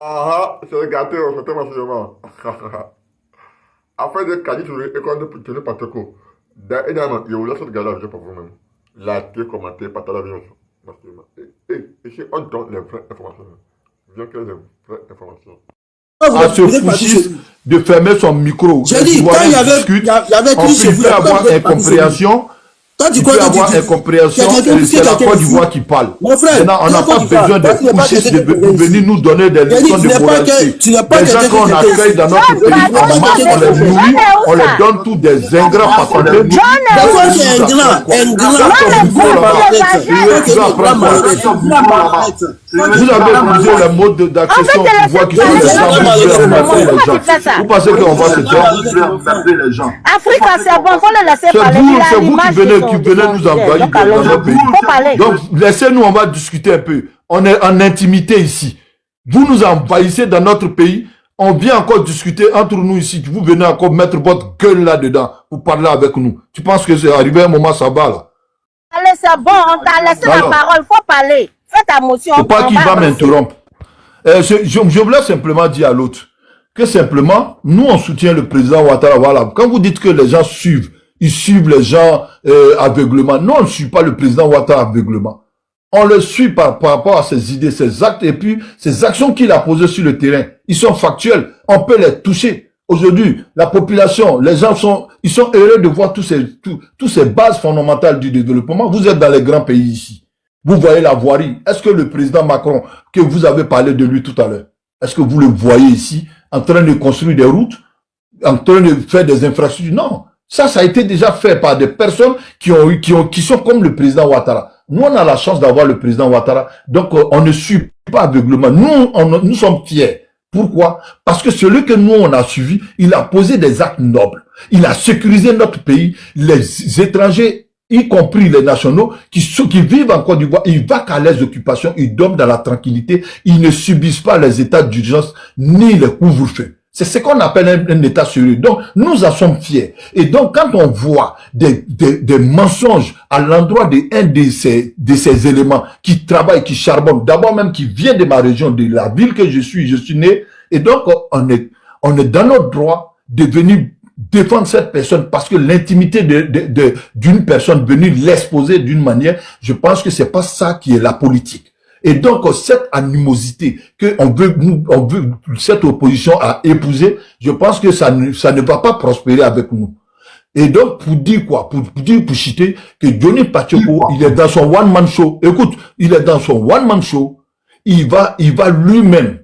Ah, c'est gâté, c'était massivement. Afin de caler sur l'école de tenir par Teko. Évidemment, il y a eu la chose galère, je pas vous-même. Likez, commentez, partagez la vidéo. Massivement. Et ici, on donne les vraies informations. Viens que les vraies informations. À ce fouchis de fermer son micro. J'ai dit, quand il y avait on peut avoir incompréhension. Il peut y avoir incompréhension, c'est la Côte d'Ivoire qui parle. Mon frère, maintenant, on n'a pas besoin de coucher de venir nous donner des leçons de moralité. Les gens qu'on accueille dans notre pays, en masse, on les nourrit, on les donne tous des ingrats patentés. Vous avez posé les modes d'accession au pouvoir qui sont les gens. Vous pensez qu'on va se faire les gens? Afrique, c'est bon, faut le laisser parler. C'est vous qui venez nous envahir dans notre pays. Donc, laissez-nous, on va discuter un peu. On est en intimité ici. Vous nous envahissez dans notre pays. On vient encore discuter entre nous ici. Vous venez encore mettre votre gueule là-dedans pour parler avec nous. Tu penses que c'est arrivé un moment, ça va là? Allez, c'est bon, on t'a laissé la parole. Faut parler. Fais ta motion. C'est pas qui va m'interrompre. Je voulais simplement dire à l'autre que simplement, nous, on soutient le président Ouattara. Voilà. Quand vous dites que les gens suivent, ils suivent les gens aveuglement. Non, on ne suit pas le président Ouattara aveuglement. On le suit par rapport à ses idées, ses actes et puis ses actions qu'il a posées sur le terrain. Ils sont factuels. On peut les toucher. Aujourd'hui, la population, les gens ils sont heureux de voir tous ces bases fondamentales du développement. Vous êtes dans les grands pays ici. Vous voyez la voirie. Est-ce que le président Macron, que vous avez parlé de lui tout à l'heure, est-ce que vous le voyez ici en train de construire des routes, en train de faire des infrastructures? Non. Ça a été déjà fait par des personnes qui sont comme le président Ouattara. Nous, on a la chance d'avoir le président Ouattara. Donc, on ne suit pas aveuglement. Nous sommes fiers. Pourquoi? Parce que celui que nous, on a suivi, il a posé des actes nobles. Il a sécurisé notre pays. Les étrangers, y compris les nationaux, qui vivent en Côte d'Ivoire, ils vont qu'à les occupations, ils dorment dans la tranquillité, ils ne subissent pas les états d'urgence, ni les couvre-feux. C'est ce qu'on appelle un état sérieux. Donc, nous en sommes fiers. Et donc, quand on voit des mensonges à l'endroit d'un de ces éléments qui travaillent, qui charbonnent, d'abord même qui vient de ma région, de la ville que je suis né, et donc, on est dans notre droit de venir défendre cette personne parce que l'intimité d'une personne venue l'exposer d'une manière, je pense que c'est pas ça qui est la politique. Et donc, cette animosité que cette opposition a épousée, je pense que ça ne va pas prospérer avec nous. Et donc, pour dire quoi? Pour chiter que Johnny Pacheco, il est dans son one-man show. Écoute, il est dans son one-man show. Il va lui-même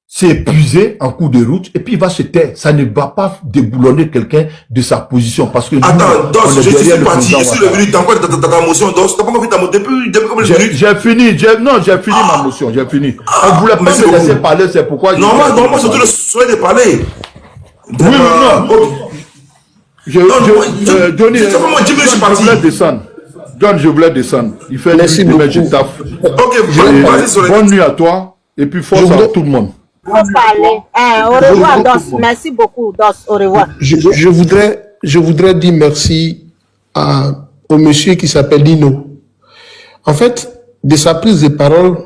s'épuiser en cours de route et puis il va se taire. Ça ne va pas déboulonner quelqu'un de sa position parce que attends, donc je suis parti, je suis revenu dans quoi ta motion, donc t'as pas compris ta motion depuis combien de minutes? J'ai fini ma motion, j'ai fini. On voulait pas me laisser parler, c'est pourquoi normalement surtout le souhait de parler. Oui, non. Johnny, je voulais descendre. John, je voulais descendre. Il fait merci beaucoup. Je taffe. Ok, bonne nuit à toi et puis force à tout le monde. Faut parler. Au revoir, Dos. Merci beaucoup, Dos. Au revoir. Je voudrais dire merci au monsieur qui s'appelle Lino. En fait, de sa prise de parole,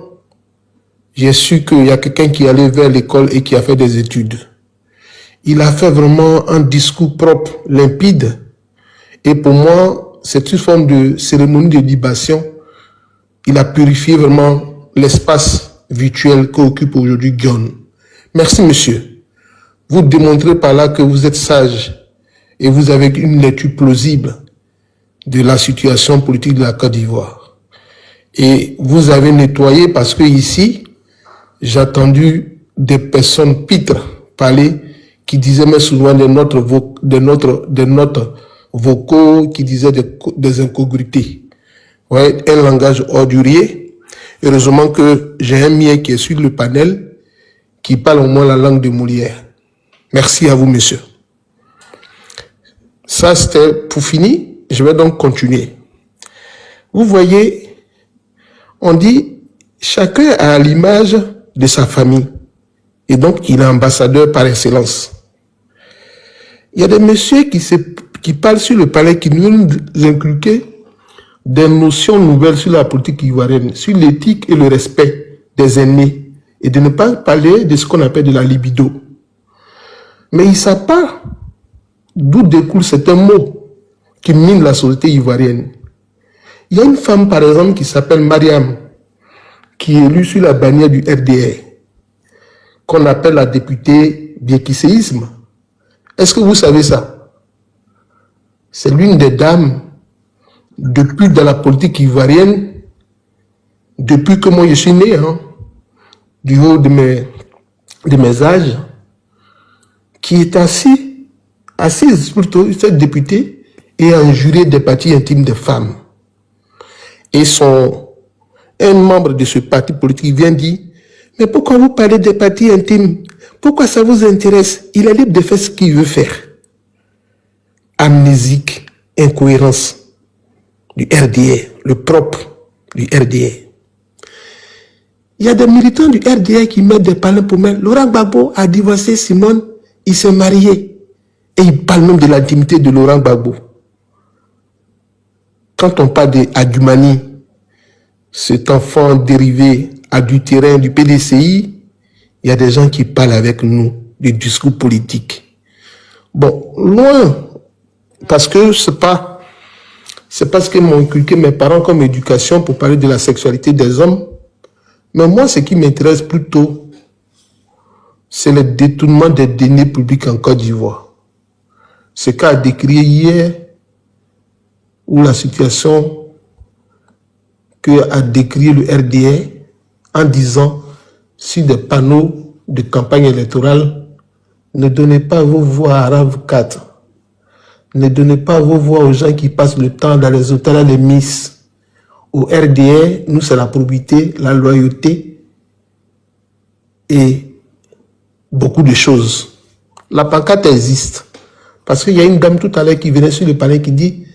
j'ai su qu'il y a quelqu'un qui allait vers l'école et qui a fait des études. Il a fait vraiment un discours propre, limpide. Et pour moi, c'est une forme de cérémonie de libation. Il a purifié vraiment l'espace virtuel qu'occupe aujourd'hui Guillaume. Merci, monsieur. Vous démontrez par là que vous êtes sage et vous avez une lecture plausible de la situation politique de la Côte d'Ivoire. Et vous avez nettoyé parce que ici, j'ai entendu des personnes pitres parler qui disaient mais souvent de notre vocaux, qui disaient des incongruités. Ouais, un langage ordurier. Heureusement que j'ai un mien qui est sur le panel, qui parle au moins la langue de Molière. Merci à vous, monsieur. Ça, c'était pour finir. Je vais donc continuer. Vous voyez, on dit, chacun a l'image de sa famille. Et donc, il est ambassadeur par excellence. Il y a des messieurs qui parlent sur le palais, qui nous inculquent des notions nouvelles sur la politique ivoirienne, sur l'éthique et le respect des aînés et de ne pas parler de ce qu'on appelle de la libido. Mais ils ne savent pas d'où découle certains mots qui minent la société ivoirienne. Il y a une femme, par exemple, qui s'appelle Mariam, qui est élue sur la bannière du RDR, qu'on appelle la députée Biékiséisme. Est-ce que vous savez ça? C'est l'une des dames, depuis dans la politique ivoirienne, depuis que moi je suis né, du haut de mes âges, qui est assise plutôt, cette députée, et a injurié des parties intimes des femmes. Et un membre de ce parti politique vient dire, mais pourquoi vous parlez des parties intimes? Pourquoi ça vous intéresse? Il est libre de faire ce qu'il veut faire. Amnésique, incohérence du RDR, le propre du RDR. Il y a des militants du RDR qui mettent des palmes pour mettre. Laurent Gbagbo a divorcé Simone, il s'est marié. Et il parle même de l'intimité de Laurent Gbagbo. Quand on parle d'Adjumani, cet enfant dérivé adultérin du PDCI, il y a des gens qui parlent avec nous du discours politique. Bon, loin, parce que c'est pas ce que m'ont inculqué mes parents comme éducation pour parler de la sexualité des hommes. Mais moi, ce qui m'intéresse plutôt, c'est le détournement des deniers publics en Côte d'Ivoire. Ce qu'a décrit hier, ou la situation qu'a décrit le RDR en disant sur des panneaux de campagne électorale, ne donnez pas vos voix à RAV4. Ne donnez pas vos voix aux gens qui passent le temps dans les hôtels à les miss. Au RDR, nous, c'est la probité, la loyauté et beaucoup de choses. La pancarte existe. Parce qu'il y a une dame tout à l'heure qui venait sur le palais qui dit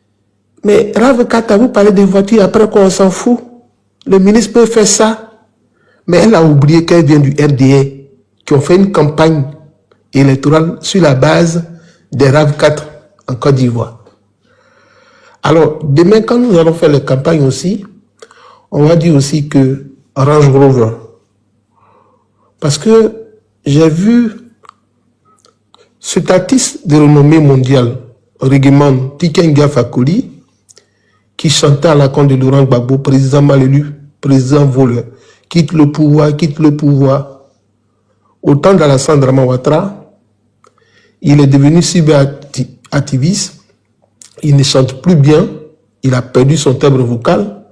« Mais RAV4, vous parlez des voitures, après quoi on s'en fout? Le ministre peut faire ça. » Mais elle a oublié qu'elle vient du RDR, qui ont fait une campagne électorale sur la base des RAV4 en Côte d'Ivoire. Alors, demain, quand nous allons faire les campagnes aussi, on va dire aussi que Range Rover. Parce que j'ai vu cet artiste de renommée mondiale, Reggaeman Tikenga Fakoli, qui chantait à la compte de Laurent Gbagbo, président mal élu, président voleur. Quitte le pouvoir, quitte le pouvoir. Autant d'Alassane Dramane Ouattara, il est devenu cyberactiviste. Il ne chante plus bien, il a perdu son timbre vocal.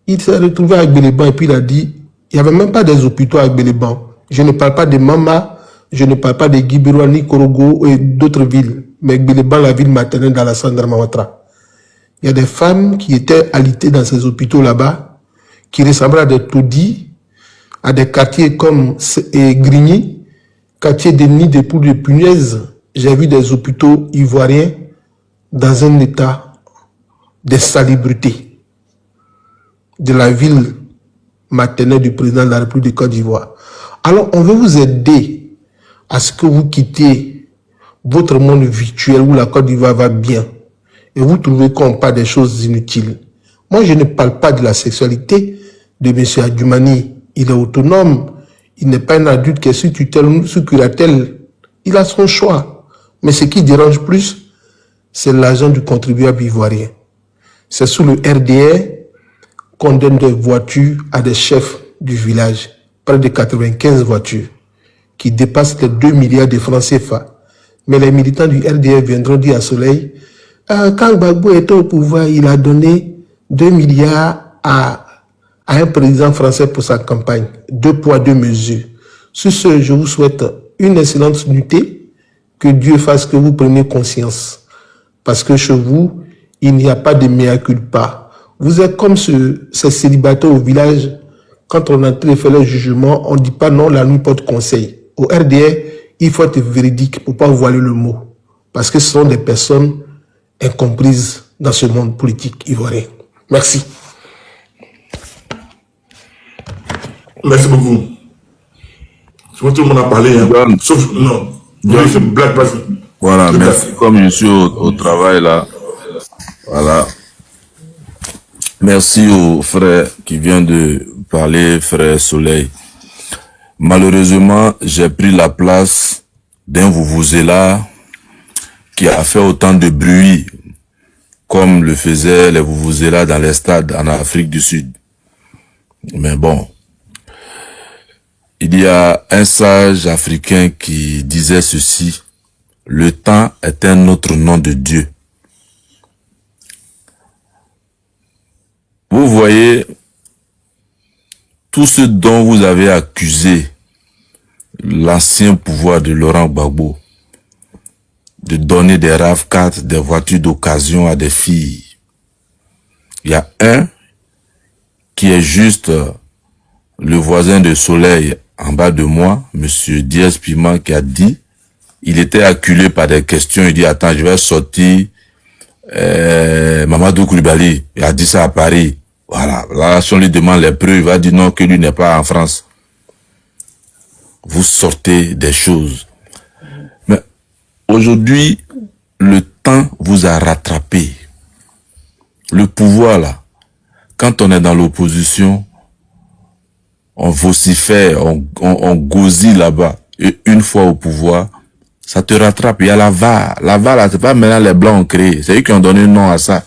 Il s'est retrouvé à Gbeleban et puis il a dit, il n'y avait même pas des hôpitaux à Gbeleban. Je ne parle pas de Mama, je ne parle pas de Guibérois, ni Korogo et d'autres villes, mais Gbeleban, la ville maternelle d'Alassane Dramane Ouattara. Il y a des femmes qui étaient alitées dans ces hôpitaux là-bas, qui ressemblaient à des taudis, à des quartiers comme Grigny, quartier des nids de poules de punaises. J'ai vu des hôpitaux ivoiriens dans un état d'insalubrité de la ville maternelle du président de la République de Côte d'Ivoire. Alors, on veut vous aider à ce que vous quittez votre monde virtuel où la Côte d'Ivoire va bien et vous trouvez qu'on parle des choses inutiles. Moi, je ne parle pas de la sexualité de M. Adjumani. Il est autonome. Il n'est pas un adulte qui est sous tutelle ou sous curatelle. Il a son choix. Mais ce qui dérange plus, c'est l'argent du contribuable ivoirien. C'est sous le RDR qu'on donne des voitures à des chefs du village. Près de 95 voitures qui dépassent les 2 milliards de francs CFA. Mais les militants du RDR viendront dire à Soleil, quand Gbagbo était au pouvoir, il a donné 2 milliards à un président français pour sa campagne. 2 poids, 2 mesures. Sur ce, je vous souhaite une excellente nuitée. Que Dieu fasse que vous preniez conscience. Parce que chez vous, il n'y a pas de mea culpa. Vous êtes comme ces célibataires au village. Quand on entre et fait le jugement, on ne dit pas non, la nuit porte conseil. Au RDR, il faut être véridique pour ne pas voiler le mot. Parce que ce sont des personnes incomprises dans ce monde politique ivoirien. Merci. Merci beaucoup. Je vois tout le monde a parlé, hein. Sauf, non. C'est Black Pass. Voilà, merci. Comme je suis au travail là, voilà. Merci au frère qui vient de parler, frère Soleil. Malheureusement, j'ai pris la place d'un vuvuzela qui a fait autant de bruit comme le faisaient les vuvuzelas dans les stades en Afrique du Sud. Mais bon, il y a un sage africain qui disait ceci: le temps est un autre nom de Dieu. Vous voyez, tout ce dont vous avez accusé l'ancien pouvoir de Laurent Gbagbo, de donner des RAV4, des voitures d'occasion à des filles, il y a un qui est juste le voisin de Soleil en bas de moi, monsieur Diaz Piment, qui a dit, il était acculé par des questions, il dit, attends, je vais sortir Mamadou Koulibaly, il a dit ça à Paris. Voilà, là, si on lui demande les preuves, il va dire non, que lui n'est pas en France. Vous sortez des choses. Mais aujourd'hui, le temps vous a rattrapé. Le pouvoir, là, quand on est dans l'opposition, on vocifère, on gosille là-bas. Et une fois au pouvoir, ça te rattrape. Il y a la VAR. La VAR, là, c'est pas maintenant les Blancs ont créé. C'est eux qui ont donné un nom à ça.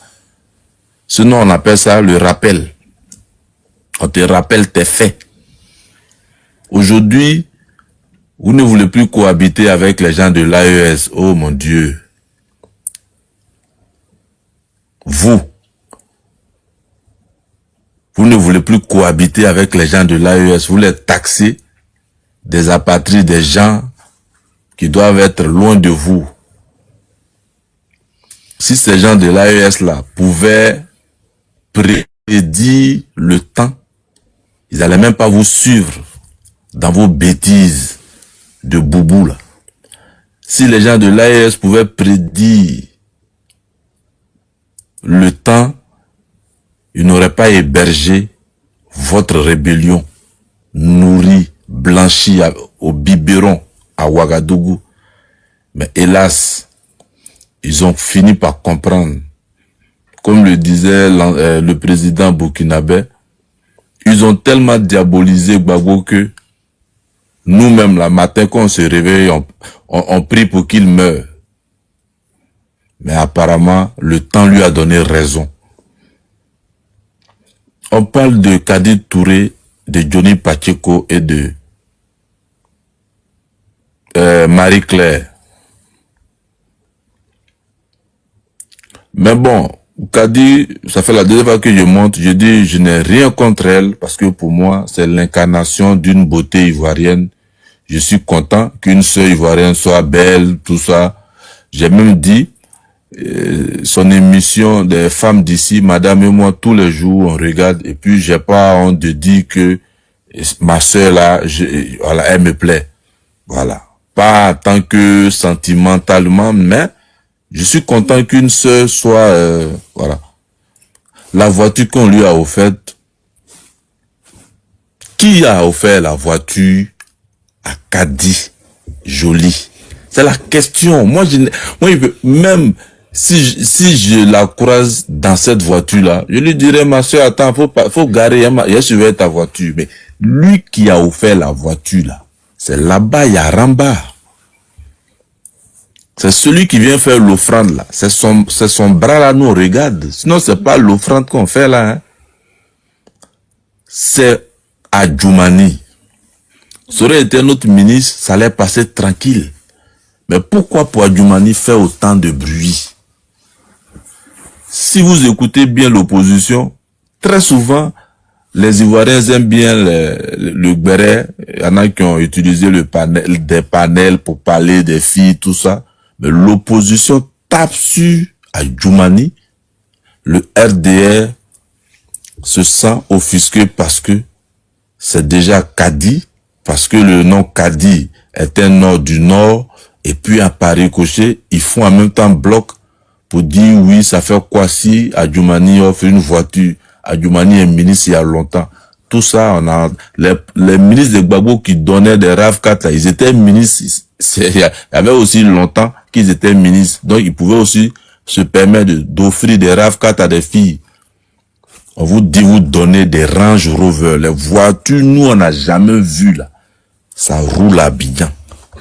Ce nom, on appelle ça le rappel. On te rappelle tes faits. Aujourd'hui, vous ne voulez plus cohabiter avec les gens de l'AES. Oh mon Dieu. Vous ne voulez plus cohabiter avec les gens de l'AES. Vous les taxez des apatrides, des gens qui doivent être loin de vous. Si ces gens de l'AES là pouvaient prédire le temps, ils n'allaient même pas vous suivre dans vos bêtises de boubou là. Si les gens de l'AES pouvaient prédire le temps, ils n'auraient pas hébergé votre rébellion, nourrie, blanchie au biberon à Ouagadougou. Mais hélas, ils ont fini par comprendre. Comme le disait le président burkinabé, ils ont tellement diabolisé Gbagbo que nous-mêmes, la matin, quand on se réveille, on prie pour qu'il meure. Mais apparemment, le temps lui a donné raison. On parle de Kadi Touré, de Johnny Pacheco et de Marie-Claire. Mais bon, Kadi, ça fait la deuxième fois que je monte, je dis je n'ai rien contre elle parce que pour moi, c'est l'incarnation d'une beauté ivoirienne. Je suis content qu'une sœur ivoirienne soit belle, tout ça. J'ai même dit, son émission des femmes d'ici, madame et moi, tous les jours, on regarde et puis j'ai pas honte de dire que ma sœur là, voilà, elle me plaît. Voilà. Pas en tant que sentimentalement, mais je suis content qu'une sœur soit, voilà. La voiture qu'on lui a offerte, qui a offert la voiture à Kadi Jolie? C'est la question. Moi, même si je la croise dans cette voiture-là, je lui dirais, ma soeur, attends, faut garer, je surveille ta voiture. Mais lui qui a offert la voiture, là, c'est là-bas, il y a Ramba. C'est celui qui vient faire l'offrande, là. C'est son bras, là, nous, on regarde. Sinon, c'est pas l'offrande qu'on fait, là, hein. C'est Adjoumani. Ça aurait été notre ministre, ça allait passer tranquille. Mais pourquoi pour Adjoumani faire autant de bruit? Si vous écoutez bien l'opposition, très souvent, les Ivoiriens aiment bien le gbéré. Il y en a qui ont utilisé des panels pour parler des filles, tout ça. Mais l'opposition tape sur Adjoumani. Le RDR se sent offusqué parce que c'est déjà Kadi, parce que le nom Kadi est un nom du Nord, et puis à Paris-Cochet, ils font en même temps bloc pour dire oui, ça fait quoi si Adjoumani offre une voiture. Adjoumani est ministre il y a longtemps. Tout ça, on a les ministres de Gbagbo qui donnaient des RAV4, là, ils étaient ministres. Il y avait aussi longtemps qu'ils étaient ministres. Donc, ils pouvaient aussi se permettre d'offrir des RAV4 à des filles. On vous dit, vous donnez des Range Rover. Les voitures, nous, on n'a jamais vu, là. ça roule à bien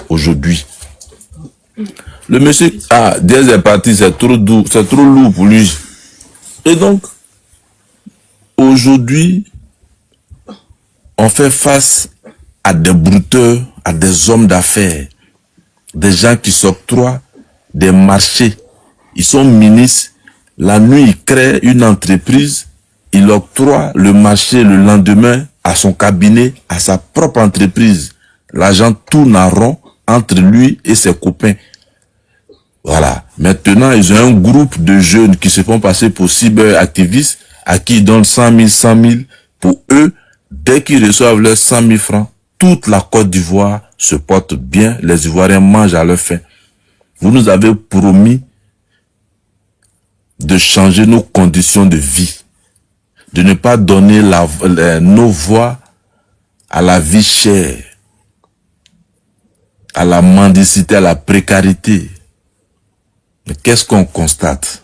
aujourd'hui. Le monsieur, Diaz est parti, c'est trop doux, c'est trop lourd pour lui. Et donc, aujourd'hui, on fait face à des brouteurs, à des hommes d'affaires, des gens qui s'octroient des marchés. Ils sont ministres, la nuit, ils créent une entreprise, il octroie le marché le lendemain à son cabinet, à sa propre entreprise. L'argent tourne en rond entre lui et ses copains. Voilà. Maintenant, ils ont un groupe de jeunes qui se font passer pour cyberactivistes, à qui ils donnent 100 000. Pour eux, dès qu'ils reçoivent leurs 100 000 francs, toute la Côte d'Ivoire se porte bien, les Ivoiriens mangent à leur faim. Vous nous avez promis de changer nos conditions de vie, de ne pas donner nos voix à la vie chère, à la mendicité, à la précarité. Mais qu'est-ce qu'on constate?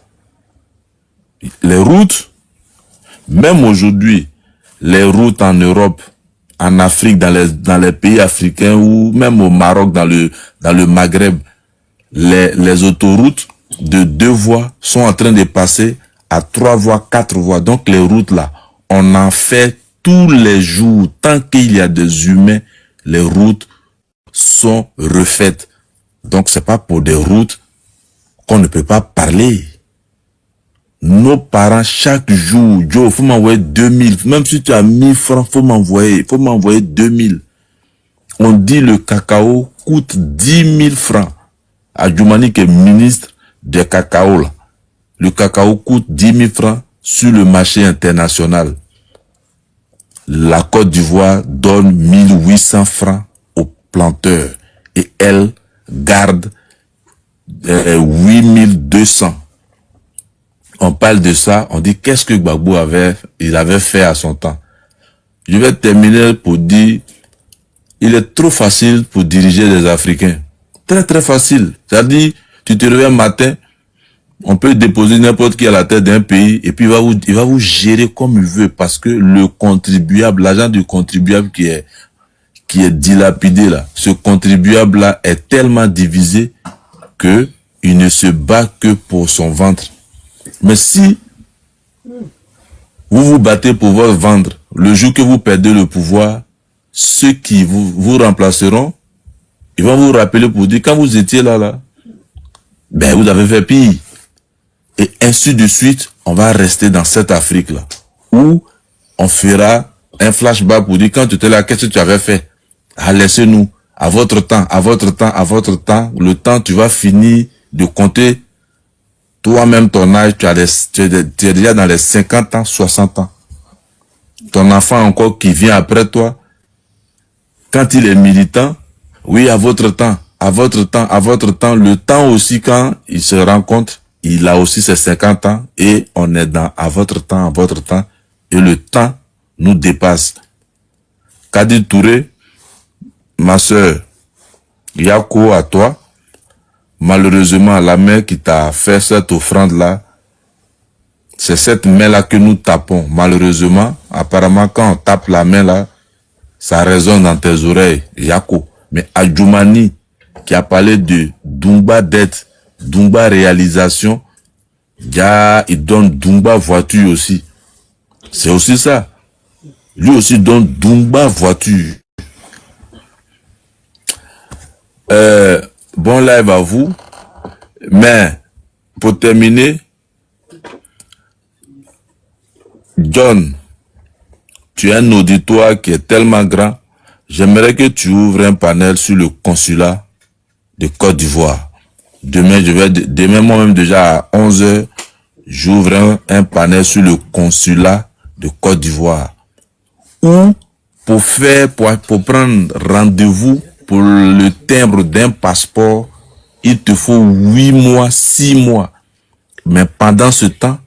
Les routes, même aujourd'hui, les routes en Europe, en Afrique, dans les pays africains ou même au Maroc, dans le Maghreb, les autoroutes de 2 voies sont en train de passer à 3 voies, 4 voies. Donc les routes là, on en fait tous les jours. Tant qu'il y a des humains, les routes sont refaites. Donc c'est pas pour des routes qu'on ne peut pas parler. Nos parents, chaque jour, Joe, faut m'envoyer 2000. Même si tu as 1000 francs, faut m'envoyer 2000. On dit le cacao coûte 10 000 francs. Adjoumani qui est ministre des cacao là. Le cacao coûte 10 000 francs sur le marché international. La Côte d'Ivoire donne 1800 francs aux planteurs et elle garde 8200. On parle de ça, on dit qu'est-ce que Gbagbo avait fait à son temps. Je vais terminer pour dire, il est trop facile pour diriger les Africains. Très très facile. C'est-à-dire, tu te réveilles un matin, on peut déposer n'importe qui à la tête d'un pays et puis il va vous gérer comme il veut parce que le contribuable, l'argent du contribuable qui est dilapidé là, ce contribuable là est tellement divisé que il ne se bat que pour son ventre. Mais si vous vous battez pour votre ventre, le jour que vous perdez le pouvoir, ceux qui vous remplaceront, ils vont vous rappeler pour dire quand vous étiez là, ben vous avez fait pire. Et ainsi de suite, on va rester dans cette Afrique-là, où on fera un flashback pour dire quand tu étais là, qu'est-ce que tu avais fait? Laissez-nous, à votre temps, le temps, tu vas finir de compter toi-même ton âge, tu es déjà dans les 50 ans, 60 ans. Ton enfant encore qui vient après toi, quand il est militant, oui, à votre temps, le temps aussi quand il se rend compte, il a aussi ses 50 ans et on est dans à votre temps, et le temps nous dépasse. Kadi Touré, ma soeur, Yako à toi, malheureusement, la main qui t'a fait cette offrande-là, c'est cette main-là que nous tapons. Malheureusement, apparemment, quand on tape la main-là, ça résonne dans tes oreilles, Yako. Mais Adjoumani, qui a parlé de Dumba dette, Dumba réalisation, il donne Dumba voiture aussi. C'est aussi ça. Lui aussi donne Dumba voiture. Bon live à vous. Mais, pour terminer, John, tu es un auditoire qui est tellement grand. J'aimerais que tu ouvres un panel sur le consulat de Côte d'Ivoire. Demain moi-même déjà à 11h, j'ouvre un panel sur le consulat de Côte d'Ivoire. Ou pour prendre rendez-vous pour le timbre d'un passeport, il te faut 8 mois, 6 mois. Mais pendant ce temps,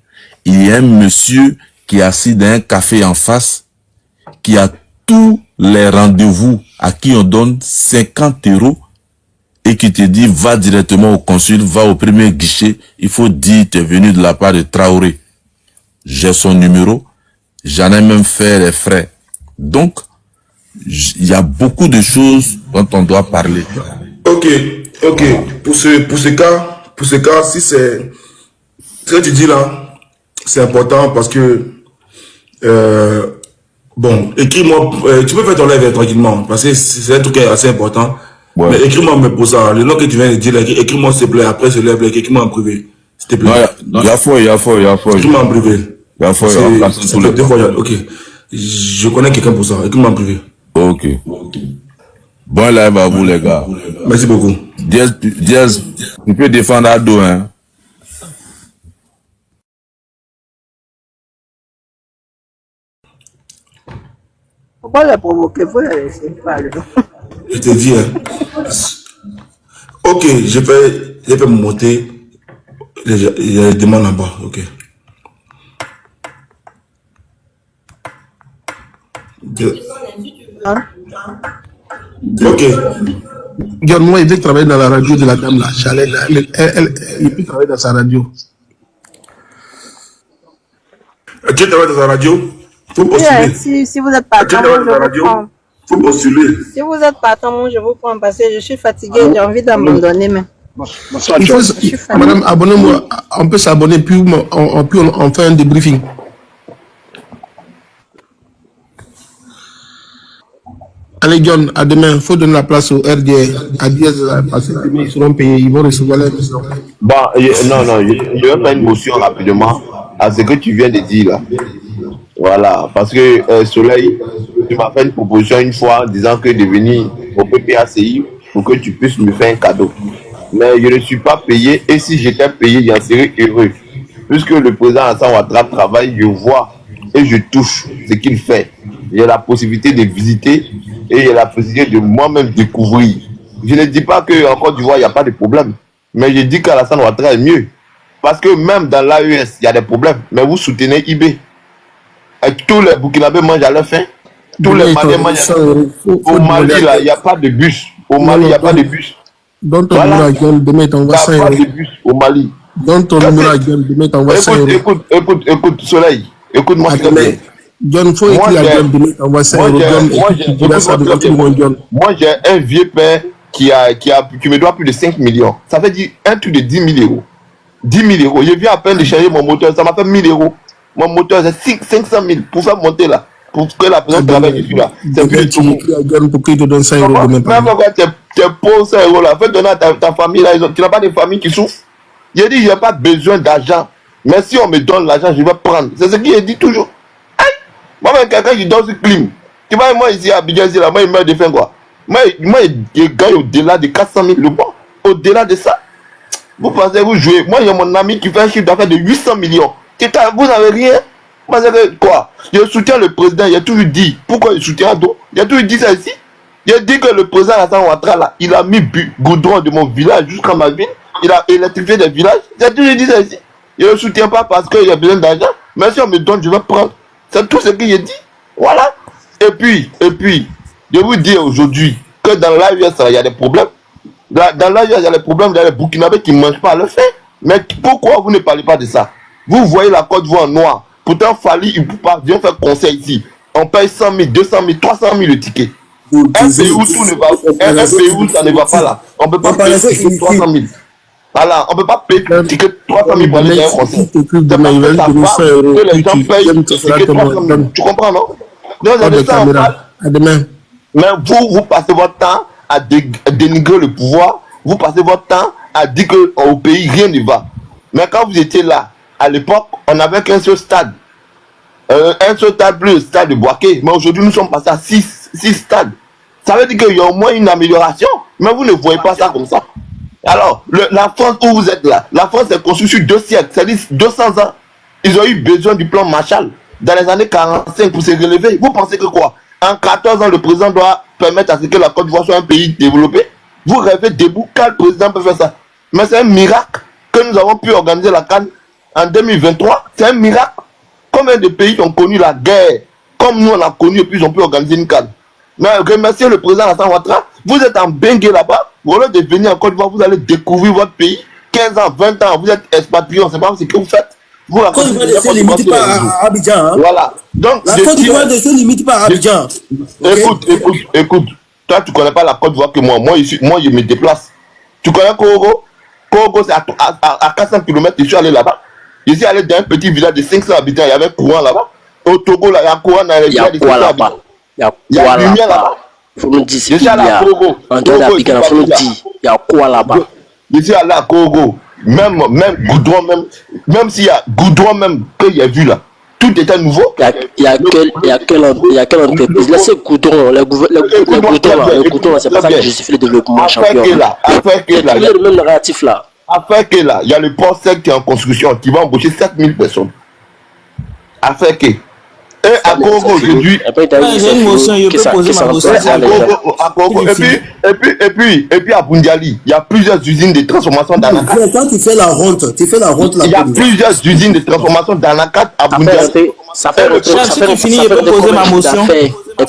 il y a un monsieur qui est assis dans un café en face, qui a tous les rendez-vous, à qui on donne 50 € et qui te dit va directement au consul, va au premier guichet, il faut dire tu es venu de la part de Traoré. J'ai son numéro, j'en ai même fait les frais. Donc, il y a beaucoup de choses dont on doit parler. Ok. Pour ce cas, si c'est ce que tu dis là, c'est important parce que bon, écris-moi, tu peux faire ton live tranquillement parce que c'est un truc assez important. Ouais. Mais écris-moi pour ça. Le nom que tu viens de dire, écris-moi s'il te plaît. Après ce live, écris-moi en privé, s'il te plaît. Non, il y a faux. Écris-moi en privé. Il y a faux. Ok. Je connais quelqu'un pour ça. Écris-moi en privé. Ok. Bon live à vous les gars. Merci beaucoup. Diaz, tu peux défendre Ado, hein. Pourquoi le provoquer? Vous le laissez parler. Je te dis, hein. Ok, je vais monter les demandes là-bas. Ok. Ok. John, moi, il veut travailler dans la radio de la dame là. Il peut travailler dans sa radio. Tu travailles dans la radio? Faut postuler. Si vous êtes partant, moi, je vous prends. Faut postuler. Si vous êtes partant, moi, je vous prends parce que je suis fatiguée, j'ai envie d'abandonner. Mais... Madame, abonnez-moi. On peut s'abonner, puis on fait un débriefing. Allez, John, à demain. Il faut donner la place au RDA. À 10 parce que demain, ils seront payés. Ils vont recevoir la mission. Bon, je vais faire une motion rapidement à ce que tu viens de dire là. Voilà, parce que Soleil, tu m'as fait une proposition une fois disant que de venir au PPACI pour que tu puisses me faire un cadeau. Mais je ne suis pas payé et si j'étais payé, j'en serais heureux. Puisque le président Alassane Ouattara travaille, je vois et je touche ce qu'il fait. J'ai la possibilité de visiter et j'ai la possibilité de moi-même découvrir. Je ne dis pas qu'en Côte d'Ivoire, il n'y a pas de problème. Mais je dis qu'Alassane Ouattara est mieux. Parce que même dans l'AES, il y a des problèmes. Mais vous soutenez IB. Et tous les Burkinabés mangent à leur faim. Tous les Maliens mangent à leur faim. Au Mali, là, il n'y a pas de bus. Au Mali, il n'y a pas de bus. Dans ton numéro à John, demain, t'envoies 100 euros. Il n'y a pas de bus au Mali. Dans ton numéro à John, demain, t'envoies 100 euros. Écoute, Soleil. Écoute-moi, s'il te plaît. John, faut écrire à John, demain, t'envoies 100 euros. Moi, j'ai un vieux père qui me doit plus de 5 millions. Ça veut dire un truc de 10 000 euros. 10 000 euros. Je viens à peine de changer mon moteur. Ça m'a fait 1 000 euros. Mon moteur, c'est 500 000 pour faire monter là. Pour que la personne travaille dessus là. C'est plus tout. Pour qu'il te donne 100 euros demain. Même quand tu poses 100 euros là, fais donner à ta famille là. Tu n'as pas de famille qui souffre. Il dit, il n'y a pas besoin d'argent. Mais si on me donne l'argent, je vais prendre. C'est ce qu'il dit toujours. Aïe! Moi-même, quelqu'un qui donne ce clim. Tu vois, moi ici à Abidjan, là, moi, il meurt de faim quoi. Moi, je gagne au-delà de 400 000 le mois. Au-delà de ça. Vous pensez vous jouez. Moi, il y a mon ami qui fait un chiffre d'affaires de 800 millions. Vous n'avez rien. Moi, c'est quoi? Je soutiens le président. Il a toujours dit. Pourquoi il soutient Ado? Il a toujours dit ça ici. Il a dit que le président Alassane Ouattara, là, il a mis goudron de mon village jusqu'à ma ville. Il a électrifié des villages. Il a toujours dit ça ici. Je ne le soutiens pas parce qu'il a besoin d'argent. Mais si on me donne, je vais prendre. C'est tout ce qu'il a dit. Voilà. Et puis, je vous dis aujourd'hui que dans l'AES, il y a des problèmes. Dans l'AES, il y a des problèmes. Il y a les Burkinabés qui ne mangent pas à le faire. Mais pourquoi vous ne parlez pas de ça? Vous voyez la Côte d'Ivoire en noir. Pourtant, Fali, il ne peut pas venir faire conseil ici. On paye 100 000, 200 000, 300 000 le ticket. Un pays où tout ne va pas, un pays où ça ne va pas là. On ne peut pas payer 300 000. Voilà, on ne peut pas payer le ticket 300 000 pour aller faire un conseil. C'est parce que ça va que les gens payent le ticket 300 000. Tu comprends, non? Donc, c'est ça, on parle. Mais vous passez votre temps à dénigrer le pouvoir. Vous passez votre temps à dire qu'au pays, rien ne va. Mais quand vous étiez là, à l'époque, on n'avait qu'un seul stade. Un seul stade plus le stade de Boaké. Mais aujourd'hui, nous sommes passés à 6 stades. Ça veut dire qu'il y a au moins une amélioration. Mais vous ne voyez pas ça comme ça. Alors, la France où vous êtes là, la France est construite sur 2 siècles, c'est-à-dire 200 ans. Ils ont eu besoin du plan Marshall dans les années 45 pour se relever. Vous pensez que quoi? En 14 ans, le président doit permettre à ce que la Côte d'Ivoire soit un pays développé? Vous rêvez debout, quel président peut faire ça? Mais c'est un miracle que nous avons pu organiser la CAN en 2023. C'est un miracle. Combien de pays ont connu la guerre comme nous on a connu et puis ils ont pu organiser une CAN? Mais remerciez le président Alassane Ouattara. Vous êtes en Bengue là-bas. Au lieu de venir en Côte d'Ivoire, vous allez découvrir votre pays. 15 ans, 20 ans, vous êtes expatriés, on ne sait pas ce que vous faites. Vous La Côte d'Ivoire ne se limite pas à Abidjan. Hein. Voilà. Donc, la Côte d'Ivoire ne se limite pas à Abidjan. Écoute. Toi, tu connais pas la Côte d'Ivoire que moi. Moi, je me déplace. Tu connais Korogo? Korogo, c'est à 400 km. Je suis allé là-bas. Je suis allé dans un petit village de 500 habitants. Il y avait un courant là-bas. Au Togo, là, il y a un courant dans les villages de 500 habitants. Il y a une lumière là-bas. Faut nous dire ce qu'il y a. En dehors d'Abidjan, faut nous dire, il y a quoi là-bas? Je suis allé à Korogo. Même goudron, même s'il y a goudron même que j'ai vu là. Tout était nouveau. Il y a quelle entreprise? Laissez goudron, les goudrons là, c'est pas ça qui justifie le développement, champion. Afin que là, le même narratif là. Afin que là, il y a le port sec qui est en construction, qui va embaucher 7000 personnes. Afin que. Et à Congo aujourd'hui. J'ai une motion, je peux poser ma motion. Et puis à Bundiali, il y a plusieurs usines de transformation d'Anakat. Quand tu fais la honte là. Il y a plusieurs usines de transformation d'Anakat à Bundiali. Ça fait fini, je peux poser ma motion.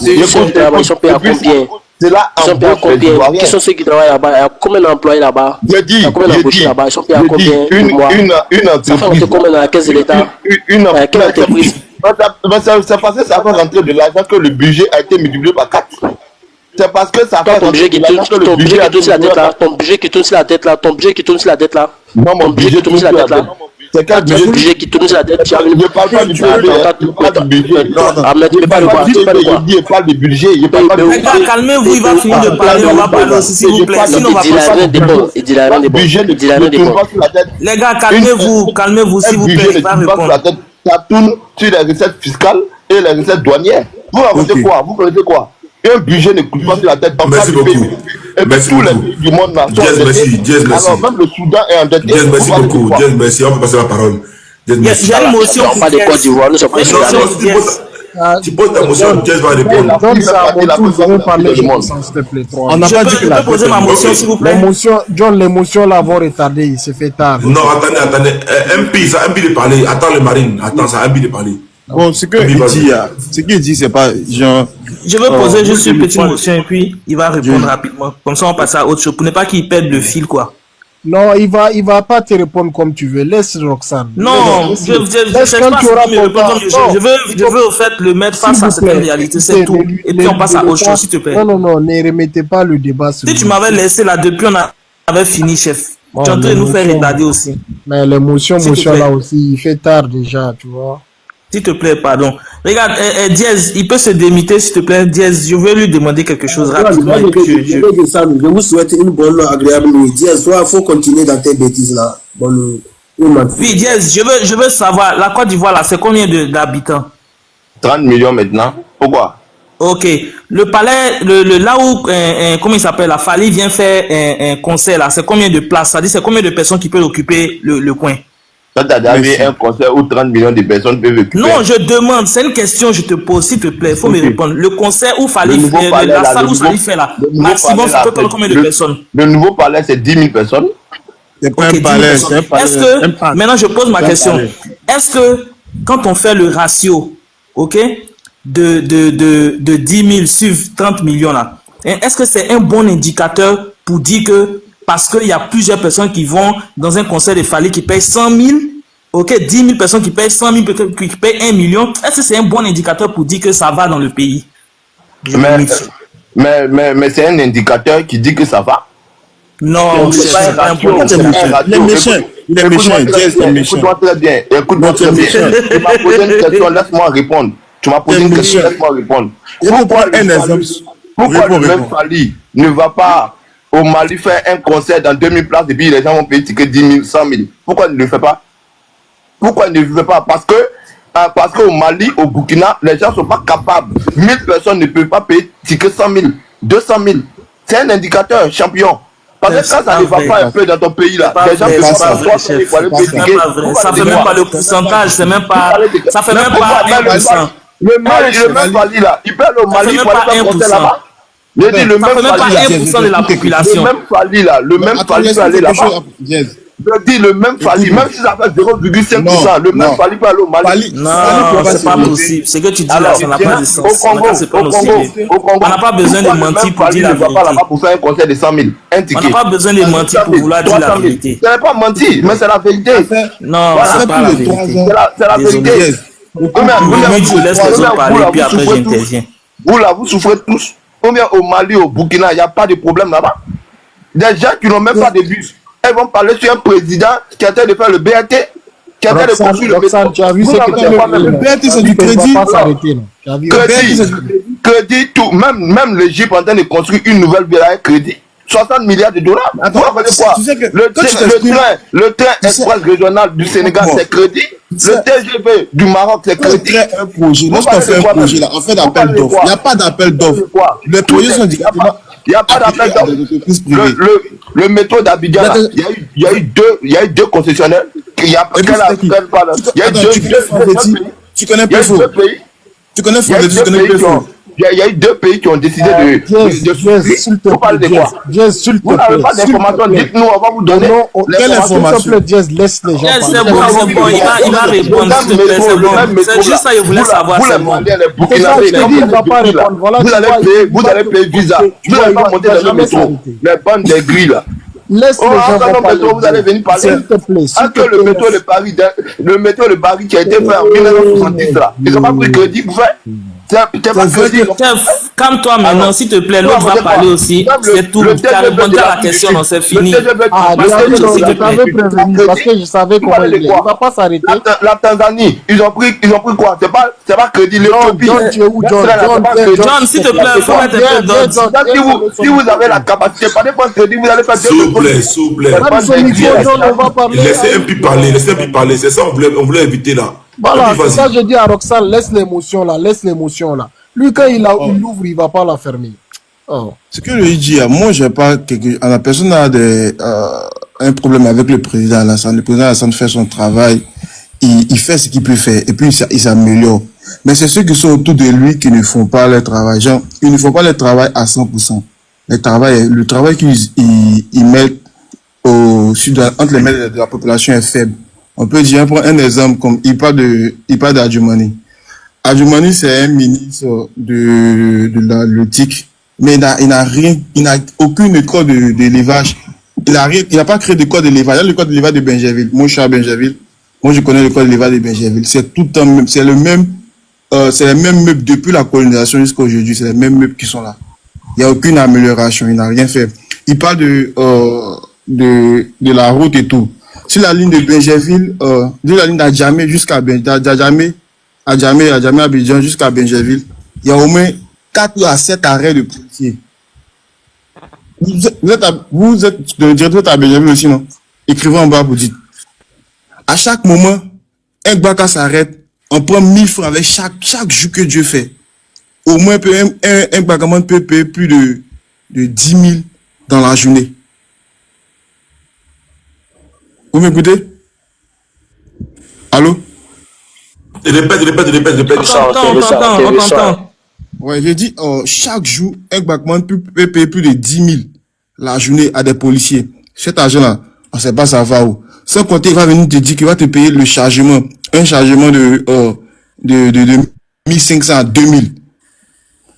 Ils sont payés à combien? C'est là ils sont payés à combien? Qui sont ceux qui travaillent là-bas? Il y a combien d'employés là-bas? Il y a combien d'embauchés là-bas? Ils sont payés à combien? Une entreprise. Ça fait rentrer combien dans la caisse de l'État? Quelle entreprise? C'est parce que ça fait rentrer de l'argent que le budget a été multiplié par 4. C'est parce que ça fait rentrer de l'argent que le budget a été multiplié par 4. Ton budget qui tourne sur la tête là. Ton budget qui tourne sur la tête là. Non, mon budget tourne sur la tête là. C'est quel budget qui tourne sur la tête? Je ne parle pas du budget. Ahmed, tu parles de quoi? Je parle du budget. Calmez-vous, il va finir de parler. On va parler aussi, s'il vous plaît. Sinon, on va pas. Il dit la rien des bons. Les gars, calmez-vous, s'il vous plaît. Il va répondre. Ça tourne sur les recettes fiscales et les recettes douanières. Vous racontez quoi? Vous connaissez quoi? Un budget ne coûte pas sur la tête. Merci beaucoup. Et puis tous les pays du monde là. Merci. Alors même le Soudan est endetté. Merci beaucoup. Merci. On peut passer la parole. Il y a une motion. On parle de Côte d'Ivoire. Nous sommes pas sur tu poses ta motion, Jess va répondre. Donc ça, vous allez parler, s'il te plaît. On n'a pas dit que je peux poser ma motion, s'il vous plaît. Les motions là vont retarder, il se fait tard. Non, attendez. MP de parler. Attends le marine. Attends, ça, MP de parler. Bon, ce qu'il dit, c'est pas genre. Je veux poser juste une petite motion et puis il va répondre rapidement. Comme ça, on passe à autre chose pour ne pas qu'il perde le fil, quoi. Non, il va pas te répondre comme tu veux. Laisse Roxane. Non, je veux au fait le mettre face à cette réalité, c'est tout. Et puis on passe à autre chose, s'il te plaît. Non, ne remettez pas le débat sur. Si tu m'avais laissé là depuis, on avait fini, chef. Tu es en train de nous faire retarder aussi. Mais l'émotion là aussi, il fait tard déjà, tu vois. S'il te plaît, pardon. Regarde, Diaz, il peut se démiter, s'il te plaît. Diaz, je vais lui demander quelque chose rapidement. Je vous souhaite une bonne, agréable nuit. Diaz, il faut continuer dans tes bêtises là. Oui, Diaz, je veux savoir, la Côte d'Ivoire là, c'est combien d'habitants? 30 millions maintenant. Pourquoi? Ok. Le palais, là où, comment il s'appelle, la Fali vient faire un concert là, c'est combien de places? C'est-à-dire, c'est combien de personnes qui peuvent occuper le coin? Quand tu as déjà un concert où 30 millions de personnes peuvent occuper. Non, je demande, c'est une question, je te pose, s'il te plaît, il faut me répondre. Le concert où Fali fait, la salle où Fali fait là, maximum, ça peut prendre combien de personnes? Le nouveau palais, c'est 10 000 personnes. C'est pas un palais, c'est un palais. Est-ce que, maintenant je pose ma question, est-ce que quand on fait le ratio, ok, de 10 000 sur 30 millions là, est-ce que c'est un bon indicateur pour dire que parce qu'il y a plusieurs personnes qui vont dans un concert de Fali qui payent 100 000, ok, 10 000 personnes qui payent 100 000, qui payent 1 million, est-ce que c'est un bon indicateur pour dire que ça va dans le pays? Mais c'est un indicateur qui dit que ça va. Non, c'est pas un bon indicateur. Il est méchant, Écoute-moi très bien, Tu m'as posé une question, laisse-moi répondre. Pourquoi le même Fali ne va pas au Mali faire un concert dans 2000 places et puis les gens vont payer ticket 10 000, 100 000. Pourquoi il ne le fait pas? Parce qu'au Mali, au Burkina, les gens ne sont pas capables. 1000 personnes ne peuvent pas payer ticket 100 000, 200 000. C'est un indicateur, champion. Parce que quand ça ne va pas un peu dans ton pays là, les gens ne peuvent pas payer ticket. Ça fait même pas le pourcentage, c'est même pas. Ça fait même pas 1%. Le même Fali là, il perd au Mali pour aller faire un concert là-bas. Je dis le même Fali là, de la population. Le même Fali là, peut aller là-bas. Je dis le même Fali, même si ça fait 0,5%, le même Fali peut aller au Mali. Non, c'est pas possible. Ce que tu dis là, ça n'a pas de sens. On n'a pas besoin de mentir pour dire la vérité. Pour faire un concert de 100 000, un ticket. On n'a pas besoin de mentir pour vouloir dire la vérité. Ce n'est pas mentir, mais c'est la vérité. Non, c'est pas la vérité. C'est la vérité. Je laisse les autres parler, puis après j'interviens. Vous là, vous souffrez tous. Combien au Mali, au Burkina, il n'y a pas de problème là-bas. Des gens qui n'ont même pas de bus. Ils vont parler sur un président qui est en train de faire le BRT, qui est en train de construire le métro. Tu as vu ce que le BRT, c'est du crédit. Crédit, tout. Même l'Égypte est en train de construire une nouvelle ville avec crédit. 60 milliards de dollars. Attends, quoi? Tu sais que le train express régional du Sénégal, c'est crédit. Le TGV du Maroc, c'est crédit. Un projet. Lorsqu'on fait un projet, là, on fait d'appel d'offres. Il n'y a pas d'appel d'offres. Les projets sont directement. Il n'y a pas d'appel d'offres. Le métro d'Abidjan, il y a eu deux concessionnaires. Il y a deux pays. Tu connais Fondé, tu connais Péfo. Il y a eu deux pays qui ont décidé de parler de quoi? Vous n'avez pas d'informations, dites-nous, on va vous donner. Quelle information? Laisse les gens C'est bon, il va répondre, s'il te plaît, c'est bon. C'est juste ça, je voulais savoir, c'est bon. Vous allez payer visa. Vous n'allez pas monter dans le métro. Les bandes des grilles là. Laisse les gens parler. Vous allez venir parler. S'il te plaît. Le métro de Paris qui a été fait en 1970 là, ils n'ont pas pris crédit pour faire. Calme-toi maintenant, s'il te plaît, l'autre va parler aussi. C'est tout. Tu as répondu à la question, non, c'est fini. Parce que je savais comment il est. Il ne va pas s'arrêter. La Tanzanie, ils ont pris quoi? C'est pas crédit, l'Éthiopie. John, s'il te plaît, il faut mettre un peu d'ordre. Si vous avez la capacité, pas de crédit, vous allez faire s'il vous plaît. Laissez un peu parler, c'est ça on voulait éviter là. Voilà, c'est ça que je dis à Roxane, laisse l'émotion là. Lui, quand il l'ouvre, il ne va pas la fermer. Oh. Ce que je dis, moi, j'ai pas la personne a un problème avec le président Alassane. Le président Alassane fait son travail, il fait ce qu'il peut faire, et puis il s'améliore. Mais c'est ceux qui sont autour de lui qui ne font pas leur travail. Genre, ils ne font pas leur travail à 100%. Le travail qu'ils mettent entre les mains de la population est faible. On peut dire, prendre un exemple comme il parle d'Adjoumani. Adjoumani, c'est un ministre de la TIC, mais il n'a aucune école d'élevage. Il n'a pas créé d'école d'élevage. Il y a l'école d'élevage de Benjerville. Moi, je suis à Benjerville. Moi, je connais l'école d'élevage de Benjerville. C'est tout le temps même. C'est les mêmes meubles depuis la colonisation jusqu'à aujourd'hui. C'est les mêmes meubles qui sont là. Il n'y a aucune amélioration. Il n'a rien fait. Il parle de la route et tout. Sur la ligne de Benjerville, de la ligne d'Adjamé jusqu'à Abidjan jusqu'à Benjerville, il y a au moins 4 à 7 arrêts de policiers. Vous êtes le directeur à Benjerville aussi, non? Écrivez en bas, vous dites. À chaque moment, un Gbaka s'arrête, on prend 1000 francs avec chaque jour que Dieu fait. Au moins, un Gbakaman peut payer plus de 10 000 dans la journée. Vous m'écoutez? Allô? Répète. On t'entend. Ouais, j'ai dit, chaque jour, un Gbakman peut payer plus de 10 000 la journée à des policiers. Cet argent-là, on ne sait pas ça va où. Sans compter, il va venir te dire qu'il va te payer le chargement. Un chargement de 1500 à 2000.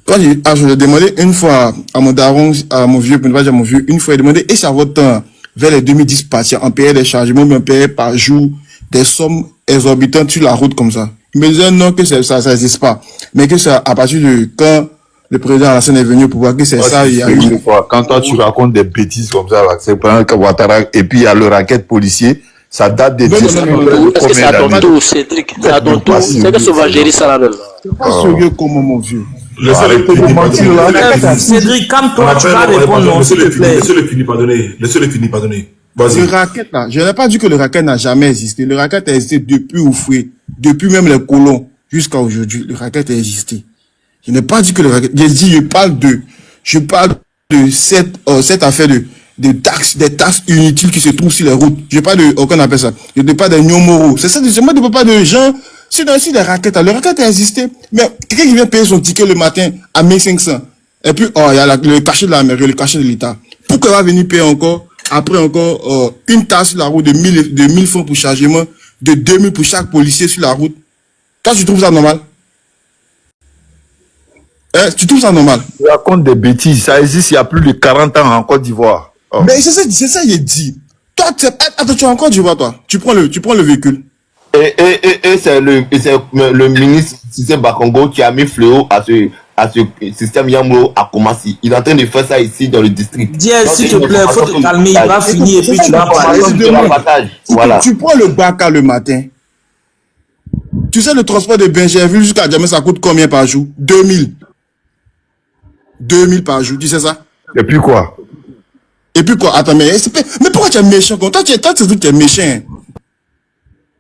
Quand je l'ai demandé une fois à mon daron, à mon vieux, une fois, il demandé, et ça votre temps, vers les 2010 partir, on payait des chargements, mais on payait par jour des sommes exorbitantes sur la route comme ça. Il me disait non, que ça n'existe pas. Mais que ça, à partir de quand le président Alassane est venu au pouvoir, que c'est ça, il y a eu. Quand toi tu racontes des bêtises comme ça, c'est pendant que Ouattara, et puis il y a le racket policier, ça date des 10 ans. Parce que c'est à ton tour, Cédric. C'est à ton tour. C'est que sauvagerie, ça là. C'est pas sérieux comment, mon vieux. Cédric, calme-toi, tu vas répondre non, s'il te plaît. Laissez-le finir, pardonnez. Le racket, là, je n'ai pas dit que le racket n'a jamais existé. Le racket a existé depuis Oufoué, depuis même les colons, jusqu'à aujourd'hui. Le racket a existé. Je n'ai pas dit que le racket, j'ai dit, je parle de cette affaire des taxes inutiles qui se trouvent sur les routes. Je parle de, qu'on appelle ça. Je ne parle pas des Nyomoro. C'est ça, moi, je ne parle pas de gens. C'est dans les raquettes, le racket a existé. Mais quelqu'un qui vient payer son ticket le matin à 1500. Et puis, il y a le cachet de la mairie, le cachet de l'État. Pourquoi il va venir payer encore Après encore, une taxe sur la route de 1000 francs pour chargement, de 2000 pour chaque policier sur la route. Toi, tu trouves ça normal? Hein, tu trouves ça normal? Tu racontes des bêtises. Ça existe il y a plus de 40 ans en Côte d'Ivoire. Oh. Mais c'est ça, il est dit. Toi, attends, tu es en Côte d'Ivoire, toi. Tu prends le véhicule. Et c'est le ministre Cissé Bakongo qui a mis fléau à ce système Yamro à Koumassi. Il est en train de faire ça ici dans le district. Dieu, s'il te plaît, faut te calmer, il va finir et puis tu vas parler. Tu prends le Baka le matin. Tu sais, le transport de Benjerville jusqu'à Djamé, ça coûte combien par jour? 2000. 2000 par jour, tu sais ça? Et puis quoi? Et puis quoi? Attends, mais pourquoi tu es méchant comme toi? Tu es méchant. Hein?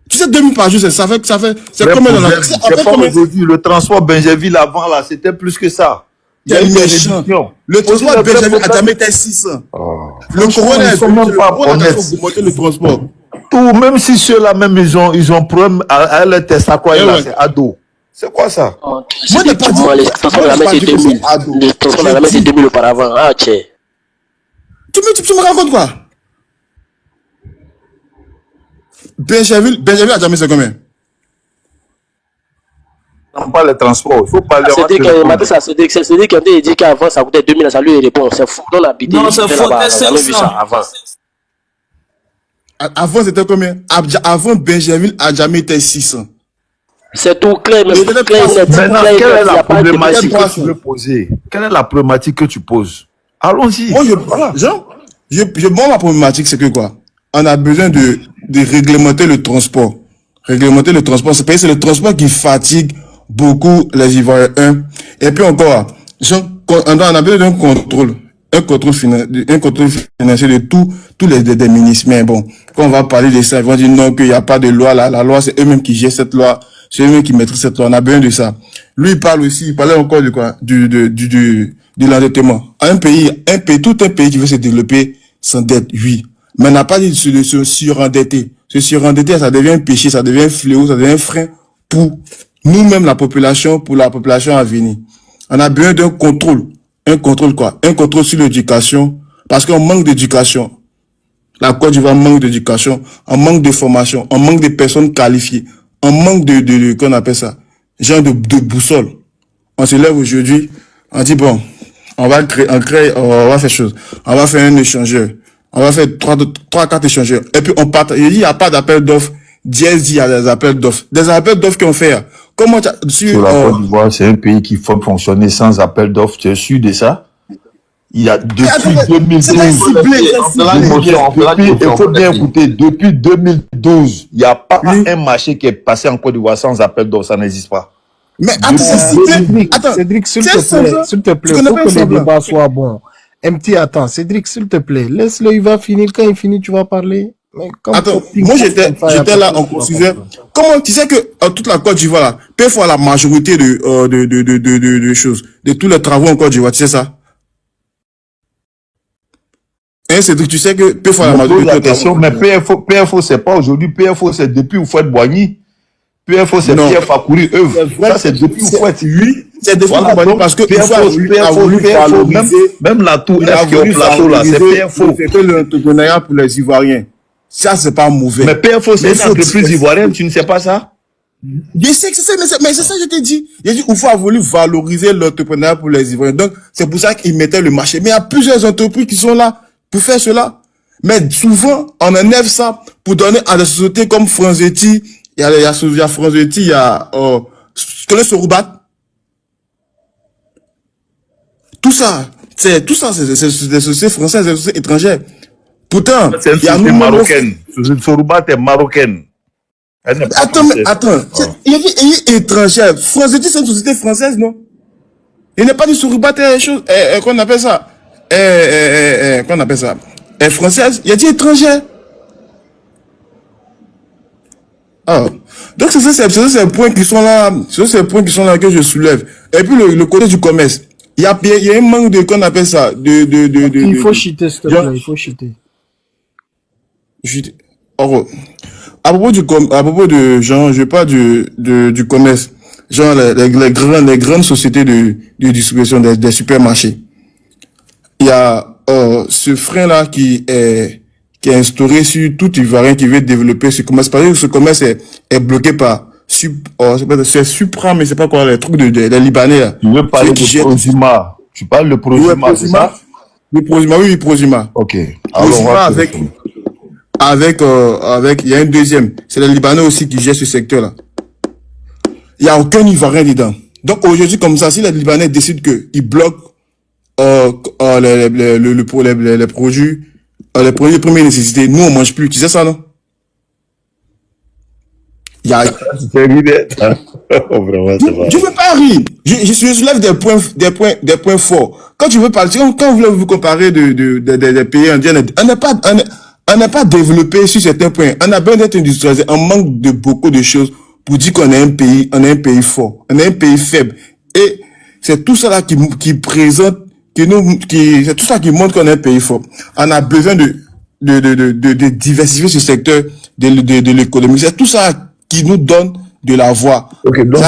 Tu sais, 2000 par jour, c'est combien dans la... C'est pas aujourd'hui. Le transport Benjerville avant, là, c'était plus que ça. Tu es méchant. Le transport Benjerville a jamais été 600. Le coroner ils sont même pas honnêtes. Le transport. Tout, même si ceux-là, même, ils ont problème à leur test à quoi, c'est ado. C'est quoi ça? Moi, je pas dit. Les transports de la mer, c'est 2000. Les transports de la mer, c'est 2000 auparavant. Ah, tiens. Tu me racontes quoi? Benjerville a jamais c'est combien? Non, pas les transports. Il faut parler. C'est-à-dire qu'il dit qu'avant ça coûtait 2000, ça lui répond. C'est fou dans l'habité. Non, c'est faux. Avant. Avant, c'était combien? Avant, Benjerville a jamais été 600. C'est tout clair, mais maintenant, quelle est la problématique que tu veux poser? Quelle est la problématique que tu poses? Allons-y. Moi, ma problématique, c'est que quoi? On a besoin de réglementer le transport. Réglementer le transport, c'est le transport qui fatigue beaucoup les Ivoiriens. Et puis encore, on a besoin d'un contrôle. Un contrôle financier de tous les ministres. Mais bon, quand on va parler de ça, ils vont dire non, qu'il n'y a pas de loi là. La loi, c'est eux-mêmes qui gèrent cette loi. C'est eux-mêmes qui maîtrisent cette loi. On a besoin de ça. Lui, il parlait encore de quoi? De l'endettement. Tout un pays qui veut se développer s'endette, oui. Mais on n'a pas dit de se surendetter. Se surendetter, ça devient un péché, ça devient un fléau, ça devient un frein pour nous-mêmes, la population, pour la population à venir. On a besoin d'un contrôle. Un contrôle quoi? Un contrôle sur l'éducation. Parce qu'on manque d'éducation. La Côte d'Ivoire manque d'éducation. On manque de formation. On manque de personnes qualifiées. On manque qu'on appelle ça? Genre de boussole. On se lève aujourd'hui. On dit bon, on va faire chose. On va faire un échangeur. On va faire 3-4 échangeurs. Et puis on part. Il n'y a pas d'appel d'offres. Il y a des appels d'offres. Des appels d'offres qu'on fait. Comment sur la Côte d'Ivoire, c'est un pays qui faut fonctionner sans appel d'offres. Tu es sûr de ça? Il y a depuis 2012. Il faut bien écouter. Depuis 2012, il n'y a pas un marché qui est passé en Côte d'Ivoire sans appel d'offres. Ça n'existe pas. Mais Cédric, s'il te plaît, faut que le débat soit bon. Attends, Cédric, s'il te plaît, laisse-le, il va finir. Quand il finit, tu vas parler. Mais attends, moi j'étais là, on considère. Comment tu sais que toute la Côte d'Ivoire là, parfois la majorité de choses, de tous les travaux en Côte d'Ivoire, tu sais ça? Hein, Cédric, tu sais que parfois la majorité de question, mais PFO c'est pas aujourd'hui, PFO c'est depuis Houphouët-Boigny. PFO c'est Pierre Fakouri œuvre. Ça c'est depuis Houphouët. Oui, c'est depuis Houphouët parce que PFO même la tour F qui est au plateau là, c'est PFO. C'est que l'entrepreneuriat pour les Ivoiriens. Ça, c'est pas mauvais. Mais PFO, c'est une entreprise ivoirienne, tu ne sais pas ça? Je sais que c'est ça, mais c'est ça que je t'ai dit. J'ai dit, il faut voulu valoriser l'entrepreneuriat pour les Ivoiriens. Donc, c'est pour ça qu'ils mettaient le marché. Mais il y a plusieurs entreprises qui sont là pour faire cela. Mais souvent, on enlève ça pour donner à des sociétés comme Franzetti. Il y a Franzetti, il y a, tu connais Soroubat? Tout ça, c'est des sociétés françaises, des sociétés étrangères. Pourtant, il y a une marocaine. Soroubat est marocaine. Attends. Il est étrangère. Franzetti, c'est une société française, non? Il n'est pas du Soroubat, qu'on appelle ça? Qu'on appelle ça? Française. Il a dit étrangère. Ah. Donc, c'est ces points qui sont là. C'est ces points qui sont là que je soulève. Et puis, le côté du commerce. Il y a un manque de, qu'on appelle ça? Il faut cheater, s'il te plaît. Il faut cheater. À propos de genre, je parle du commerce, genre les grandes sociétés de distribution des supermarchés. Il y a ce frein-là qui est instauré sur tout Ivoirien qui veut développer ce commerce. Parce que ce commerce est bloqué par c'est Supra, mais c'est pas quoi, les trucs des Libanais, là. Tu veux parler de Prosima. Tu parles de Prosima, c'est ça? Oui, Prosima, oui, Prosima. Ok. Prosima avec, il y a un deuxième. C'est les Libanais aussi qui gèrent ce secteur-là. Il n'y a aucun Ivoirien dedans. Donc, aujourd'hui, comme ça, si les Libanais décident qu'ils bloquent, les produits de première nécessité, nous, on mange plus. Tu sais ça, non? Il y a... Je veux pas rire. Je soulève des points forts. Quand tu veux parler, quand vous comparer des pays indiens, on n'est pas développé sur certains points. On a besoin d'être industrialisé. On manque de beaucoup de choses pour dire qu'on est un pays fort. On est un pays faible. Et c'est tout ça là qui présente, c'est tout ça qui montre qu'on est un pays fort. On a besoin de diversifier ce secteur de l'économie. C'est tout ça qui nous donne de la voix. Ok, donc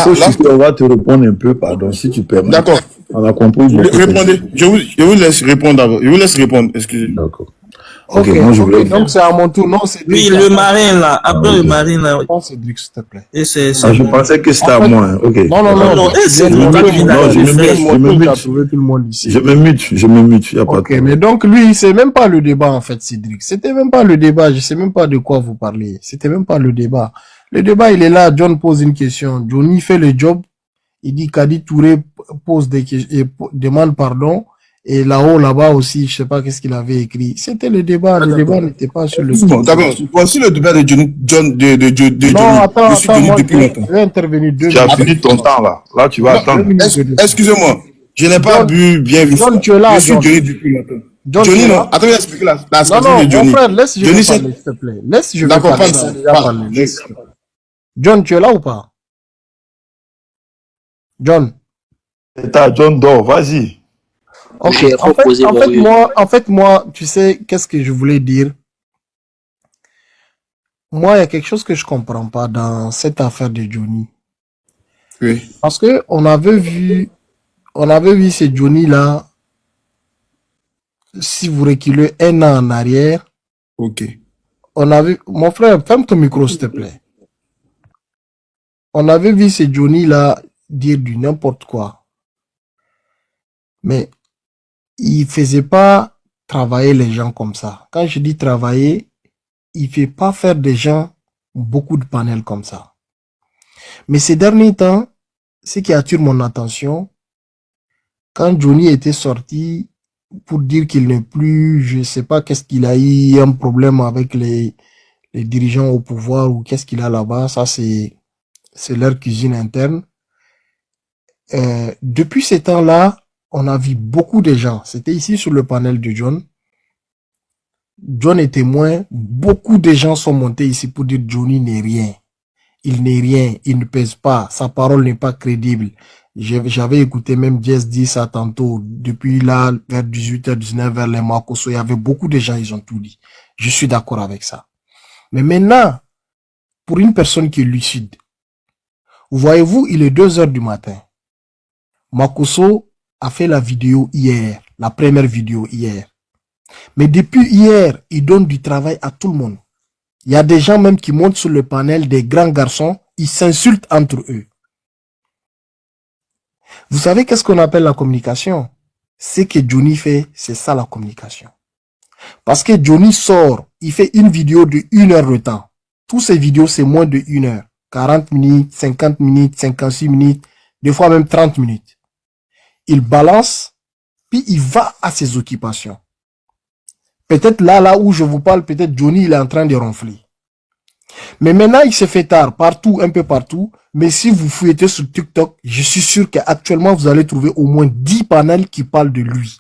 on va te répondre un peu, pardon, si tu permets. D'accord. On a compris. Répondez. Je vous laisse répondre d'abord. Je vous laisse répondre. Excusez. D'accord. Ok, donc c'est à mon tour. Non, c'est oui, le marin là. Après le marin là. Non, c'est Cédric, s'il te plaît. Et c'est je pensais que c'était à moi. Hein. Ok. Non. Je me mute. Y a pas de problème. Mais donc lui, c'est même pas le débat en fait, Cédric. C'était même pas le débat. Je sais même pas de quoi vous parlez. C'était même pas le débat. Le débat, il est là. John pose une question. Johnny fait le job. Il dit Kadi Touré pose des questions et demande pardon. Et là-haut, là-bas aussi, je sais pas qu'est-ce qu'il avait écrit. C'était le débat. Le débat n'était pas sur le... D'accord. Voici le débat de Johnny. Non, attends, moi, je vais intervenir 2 minutes. Tu as fini ton temps, là. Là, tu vas attendre. Excusez-moi. Je n'ai pas bien vu. John, tu es là. Je suis Johnny depuis longtemps. Johnny, non. Attends, je vais expliquer la stratégie de Johnny. Mon frère, laisse, je vais parler, s'il te plaît. Laisse, je vais parler. John, tu es là ou pas? John. John dort, vas-y. Ok, en fait, moi, tu sais, qu'est-ce que je voulais dire? Moi, il y a quelque chose que je comprends pas dans cette affaire de Johnny. Oui. Parce que on avait vu ce Johnny-là, si vous reculez 1 an en arrière. Ok. Mon frère, ferme ton micro, s'il te plaît. On avait vu ce Johnny-là dire du n'importe quoi. Mais il faisait pas travailler les gens comme ça. Quand je dis travailler, il fait pas faire des gens beaucoup de panels comme ça. Mais ces derniers temps, ce qui attire mon attention, quand Johnny était sorti pour dire qu'il n'est plus, je sais pas qu'est-ce qu'il a eu, un problème avec les dirigeants au pouvoir ou qu'est-ce qu'il a là-bas, ça c'est leur cuisine interne. Depuis ces temps-là, on a vu beaucoup de gens. C'était ici sur le panel de John. John est témoin. Beaucoup de gens sont montés ici pour dire Johnny n'est rien. Il n'est rien. Il ne pèse pas. Sa parole n'est pas crédible. J'avais écouté même Jess dire ça tantôt. Depuis là, vers 18h, 19h, vers les Makosso, il y avait beaucoup de gens, ils ont tout dit. Je suis d'accord avec ça. Mais maintenant, pour une personne qui est lucide, voyez-vous, il est 2h du matin. Makosso a fait la vidéo hier, la première vidéo hier. Mais depuis hier, il donne du travail à tout le monde. Il y a des gens même qui montent sur le panel, des grands garçons, ils s'insultent entre eux. Vous savez qu'est-ce qu'on appelle la communication? Ce que Johnny fait, c'est ça la communication. Parce que Johnny sort, il fait une vidéo de 1 heure de temps. Tous ces vidéos, c'est moins de 1 heure. 40 minutes, 50 minutes, 56 minutes, des fois même 30 minutes. Il balance, puis il va à ses occupations. Peut-être là où je vous parle, peut-être Johnny, il est en train de ronfler. Mais maintenant, il se fait tard, partout, un peu partout. Mais si vous fouillez sur TikTok, je suis sûr qu'actuellement, vous allez trouver au moins 10 panels qui parlent de lui.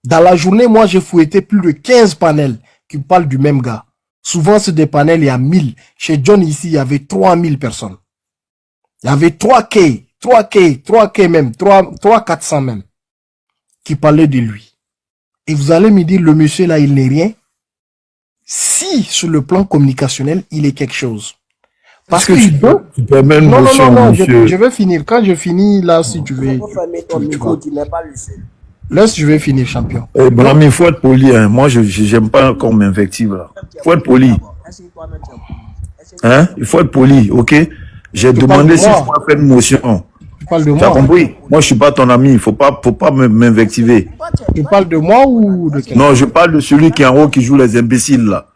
Dans la journée, moi, j'ai fouillé plus de 15 panels qui parlent du même gars. Souvent, c'est des panels, il y a 1000. Chez John, ici, il y avait 3000 personnes. Il y avait 3K même, 400 même, qui parlaient de lui. Et vous allez me dire, le monsieur là, il n'est rien. Si, sur le plan communicationnel, il est quelque chose. Parce que je vais finir. Quand je finis, là, si tu veux. Tu n'es pas lucide. Laisse, je vais finir, champion. Mon ami, il faut être poli. Hein. Moi, je n'aime pas qu'on m'invective là. Il faut être poli. Hein? Il faut être poli, ok? J'ai demandé si je pouvais faire une motion. Tu parles de moi? Tu as compris? Moi, je suis pas ton ami. Faut pas m'invectiver. Tu parles de moi ou de quelqu'un? Non, je parle de celui qui est en haut qui joue les imbéciles là.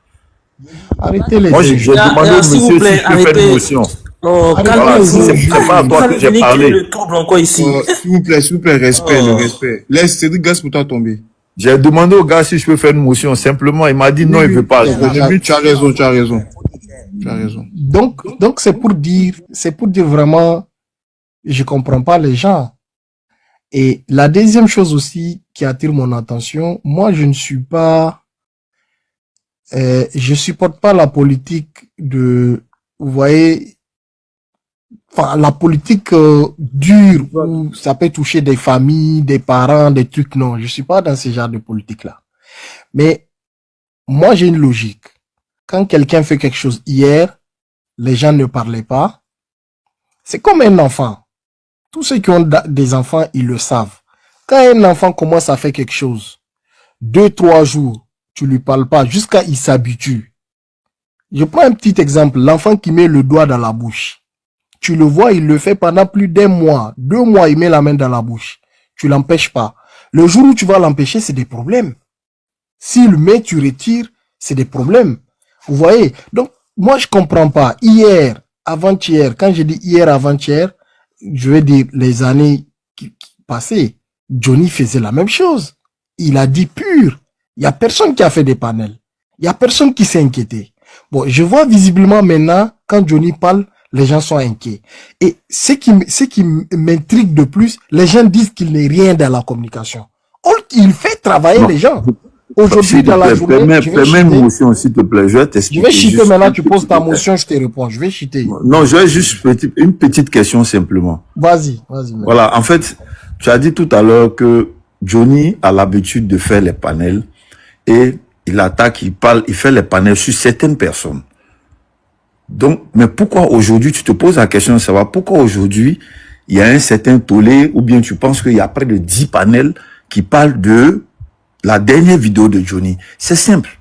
Arrêtez les. Moi, j'ai demandé au monsieur si je peux faire une motion. Oh, voilà, c'est pas à toi que j'ai parlé. Le trouble encore ici. S'il vous plaît, respect, le respect. Laisse Cédric Gass pour toi tomber. J'ai demandé au gars si je peux faire une motion. Simplement, il m'a dit non, il veut pas. Tu as raison, tu as raison. Tu as raison. Donc c'est pour dire vraiment, je comprends pas les gens. Et la deuxième chose aussi qui attire mon attention, moi je ne suis pas, je supporte pas la politique de, vous voyez, enfin la politique dure où ça peut toucher des familles, des parents, des trucs. Non, je suis pas dans ce genre de politique là. Mais moi j'ai une logique. Quand quelqu'un fait quelque chose hier, les gens ne parlaient pas. C'est comme un enfant. Tous ceux qui ont des enfants, ils le savent. Quand un enfant commence à faire quelque chose, 2-3 jours, tu lui parles pas jusqu'à il s'habitue. Je prends un petit exemple. L'enfant qui met le doigt dans la bouche. Tu le vois, il le fait pendant plus d'1 mois. 2 mois, il met la main dans la bouche. Tu l'empêches pas. Le jour où tu vas l'empêcher, c'est des problèmes. S'il met, tu retires, c'est des problèmes. Vous voyez? Donc, moi, je comprends pas. Hier, avant-hier, quand je dis hier, avant-hier, je vais dire les années qui passaient, Johnny faisait la même chose. Il a dit pur. Il y a personne qui a fait des panels. Il y a personne qui s'est inquiété. Bon, je vois visiblement maintenant, quand Johnny parle, les gens sont inquiets. Et ce qui m'intrigue de plus, les gens disent qu'il n'est rien dans la communication. Il fait travailler les gens. Aujourd'hui, dans la journée, fais-moi une motion, s'il te plaît. Je vais t'expliquer. Je vais chiter maintenant, tu poses ta motion, je te réponds. Je vais chiter. Non, je vais juste une petite question simplement. Vas-y. Voilà, en fait, tu as dit tout à l'heure que Johnny a l'habitude de faire les panels et il attaque, il parle, il fait les panels sur certaines personnes. Donc, mais pourquoi aujourd'hui, tu te poses la question de savoir pourquoi aujourd'hui, il y a un certain tollé ou bien tu penses qu'il y a près de 10 panels qui parlent de la dernière vidéo de Johnny? C'est simple.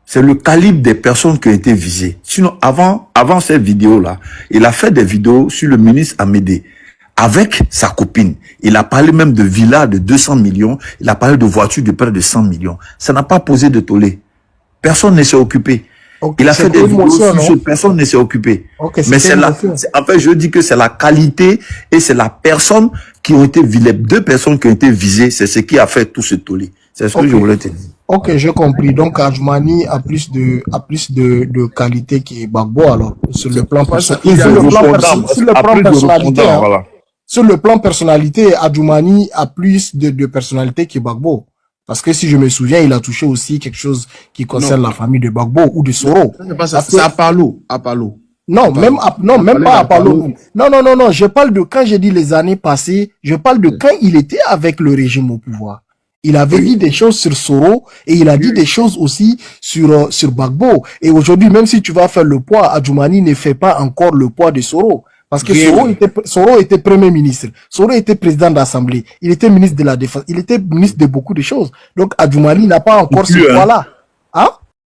C'est le calibre des personnes qui ont été visées. Sinon, avant cette vidéo-là, il a fait des vidéos sur le ministre Amédée avec sa copine. Il a parlé même de villas de 200 millions. Il a parlé de voitures de près de 100 millions. Ça n'a pas posé de tollé. Personne ne s'est occupé. Okay, il a fait des vidéos sur ce, personne ne s'est occupé. Okay, mais c'est en fait, je dis que c'est la qualité et c'est la personne qui ont été visées, les 2 personnes qui ont été visées, c'est ce qui a fait tout ce tollé. C'est ce que je voulais te dire. Ok, j'ai compris. Donc, Adjoumani a plus de qualité que Gbagbo, alors, sur le plan personnalité. Sur le plan personnalité, Adjoumani a plus de personnalité que Gbagbo. Parce que si je me souviens, il a touché aussi quelque chose qui concerne la famille de Gbagbo ou de Soro. C'est Apalo. Non, même pas Apalo. Non. Je parle de quand j'ai dit les années passées, je parle de quand il était avec le régime au pouvoir. Il avait dit des choses sur Soro et il a dit des choses aussi sur Gbagbo. Et aujourd'hui, même si tu vas faire le poids, Adjoumani ne fait pas encore le poids de Soro. Parce que Soro était premier ministre. Soro était président d'assemblée. Il était ministre de la défense. Il était ministre de beaucoup de choses. Donc, Adjoumani n'a pas encore ce poids-là. Hein?